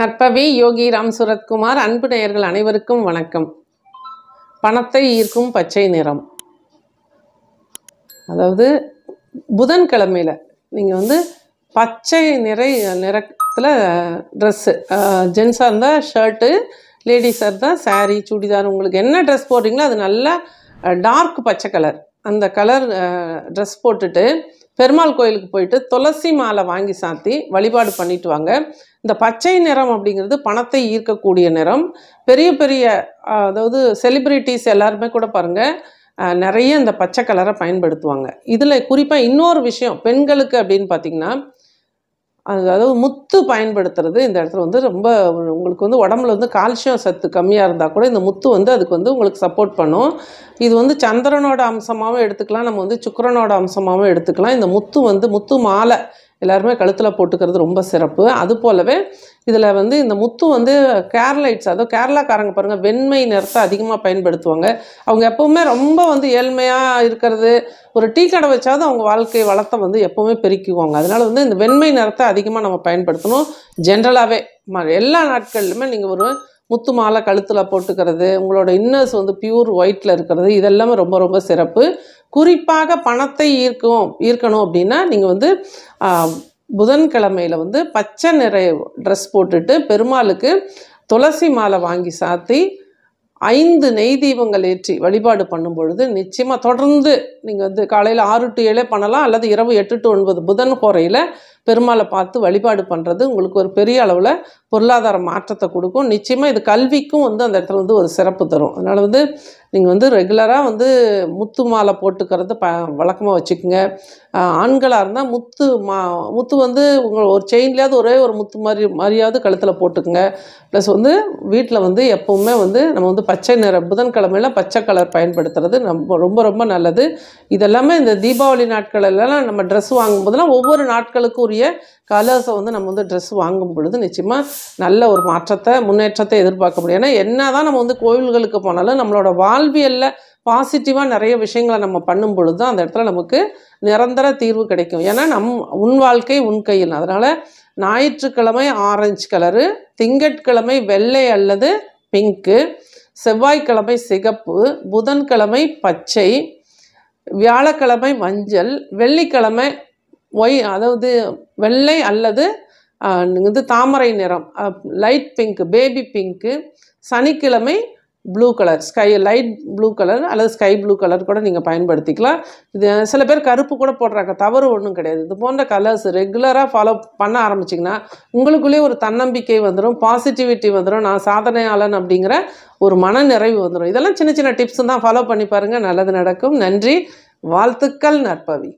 நற்பவி யோகி ராம் சுரத்குமார். அன்பு நேயர்கள் அனைவருக்கும் வணக்கம். பணத்தை ஈர்க்கும் பச்சை நிறம். அதாவது புதன்கிழமையில் நீங்கள் பச்சை நிறத்தில் ட்ரெஸ்ஸு, ஜென்ஸாக இருந்தால் ஷர்ட்டு, லேடிஸாக இருந்தால் சாரீ, சுடிதார், உங்களுக்கு என்ன ட்ரெஸ் போடுறீங்களோ அது நல்லா டார்க் பச்சை கலர், அந்த கலர் ட்ரெஸ் போட்டுட்டு பெருமாள் கோயிலுக்கு போயிட்டு துளசி மாலை வாங்கி சாத்தி வழிபாடு பண்ணிட்டு வாங்க. இந்த பச்சை நிறம் அப்படிங்கிறது பணத்தை ஈர்க்கக்கூடிய நிறம். பெரிய பெரிய அதாவது செலிப்ரிட்டிஸ் எல்லாருமே கூட பாருங்கள் நிறைய இந்த பச்சை கலரை பயன்படுத்துவாங்க. இதில் குறிப்பாக இன்னொரு விஷயம் பெண்களுக்கு அப்படின்னு பார்த்திங்கன்னா, அதாவது முத்து பயன்படுத்துறது இந்த இடத்துல ரொம்ப உங்களுக்கு உடம்புல கால்சியம் சத்து கம்மியாக இருந்தால் கூட இந்த முத்து அதுக்கு உங்களுக்கு சப்போர்ட் பண்ணும். இது சந்திரனோட அம்சமாகவும் எடுத்துக்கலாம், நம்ம சுக்கிரனோட அம்சமாகவும் எடுத்துக்கலாம். இந்த முத்து மாலை எல்லாருமே கழுத்தில் போட்டுக்கிறது ரொம்ப சிறப்பு. அது போலவே இதில் இந்த முத்து கேரளைட்ஸ், அதாவது கேரளாக்காரங்க பாருங்கள் வெண்மை நிறத்தை அதிகமாக பயன்படுத்துவாங்க. அவங்க எப்போவுமே ரொம்ப ஏழ்மையாக இருக்கிறது, ஒரு டீ கடை வச்சாவது அவங்க வாழ்க்கை வளத்தை எப்போவுமே பெருக்குவாங்க. அதனால் இந்த வெண்மை நிறத்தை அதிகமாக நம்ம பயன்படுத்தணும். ஜென்ரலாகவே எல்லா நாட்கள்லையுமே நீங்கள் ஒரு முத்து மாலை கழுத்தில் போட்டுக்கிறது, உங்களோட இன்னர்ஸ் பியூர் ஒயிட்டில் இருக்கிறது, இதெல்லாமே ரொம்ப ரொம்ப சிறப்பு. குறிப்பாக பணத்தை ஈர்க்கணும் அப்படின்னா நீங்கள் புதன்கிழமையில் பச்சை நிற ட்ரெஸ் போட்டுட்டு பெருமாளுக்கு துளசி மாலை வாங்கி சாத்தி 5 நெய் தீபங்கள் ஏற்றி வழிபாடு பண்ணும் பொழுது நிச்சயமாக தொடர்ந்து நீங்கள் காலையில் 6 to 7 பண்ணலாம், அல்லது இரவு 8 to 9 புதன் கோரையில் பெருமாளை பார்த்து வழிபாடு பண்ணுறது உங்களுக்கு ஒரு பெரிய அளவில் பொருளாதார மாற்றத்தை கொடுக்கும். நிச்சயமாக இது கல்விக்கும் அந்த இடத்துல ஒரு சிறப்பு தரும். அதனால் நீங்கள் ரெகுலராக முத்து மாலை போட்டுக்கிறது வழக்கமாக வச்சுக்கோங்க. ஆண்களாக இருந்தால் முத்து உங்கள் ஒரு செயின்லேயாவது ஒரே ஒரு முத்து மாதிரியாவது கழுத்தில் போட்டுக்குங்க. ப்ளஸ் வீட்டில் எப்போவுமே நம்ம பச்சை நிற புதன்கிழமையில் பச்சை கலர் பயன்படுத்துறது ரொம்ப ரொம்ப நல்லது. இதெல்லாமே இந்த தீபாவளி நாட்கள் எல்லாம் நம்ம ட்ரெஸ் வாங்கும்போதெல்லாம் ஒவ்வொரு நாட்களுக்கும் உரிய கலர்ஸை நம்ம ட்ரெஸ் வாங்கும் பொழுது நிச்சயமாக நல்ல ஒரு முன்னேற்றத்தை எதிர்பார்க்க முடியும். ஏன்னா என்ன தான் நம்ம கோவில்களுக்கு போனாலும் நம்மளோட வாழ்வியலில் பாசிட்டிவாக நிறைய விஷயங்களை நம்ம பண்ணும் பொழுது தான் அந்த இடத்துல நமக்கு நிரந்தர தீர்வு கிடைக்கும். ஏன்னா உன் வாழ்க்கை உன் கையில். அதனால் ஞாயிற்றுக்கிழமை ஆரஞ்சு கலரு, திங்கட்கிழமை வெள்ளை அல்லது பிங்க்கு, செவ்வாய்க்கிழமை சிகப்பு, புதன்கிழமை பச்சை, வியாழக்கிழமை மஞ்சள், வெள்ளிக்கிழமை அதாவது வெள்ளை அல்லது தாமரை நிறம் லைட் பிங்க், பேபி பிங்க்கு, சனிக்கிழமை blue colour, light blue colour அல்லது ஸ்கை ப்ளூ கலர் கூட நீங்கள் பயன்படுத்திக்கலாம். இது சில பேர் கருப்பு கூட போடுறாங்க, தவறு ஒன்றும் கிடையாது. இது போன்ற கலர்ஸ் ரெகுலராக ஃபாலோ பண்ண ஆரம்பிச்சிங்கன்னா உங்களுக்குள்ளேயே ஒரு தன்னம்பிக்கை வந்துடும், பாசிட்டிவிட்டி வந்துடும், நான் சாதனையாளன் அப்படிங்கிற ஒரு மன நிறைவு வந்துடும். இதெல்லாம் சின்ன சின்ன டிப்ஸ் தான், ஃபாலோ பண்ணி பாருங்கள், நல்லது நடக்கும். நன்றி, வாழ்த்துக்கள். நற்பவி.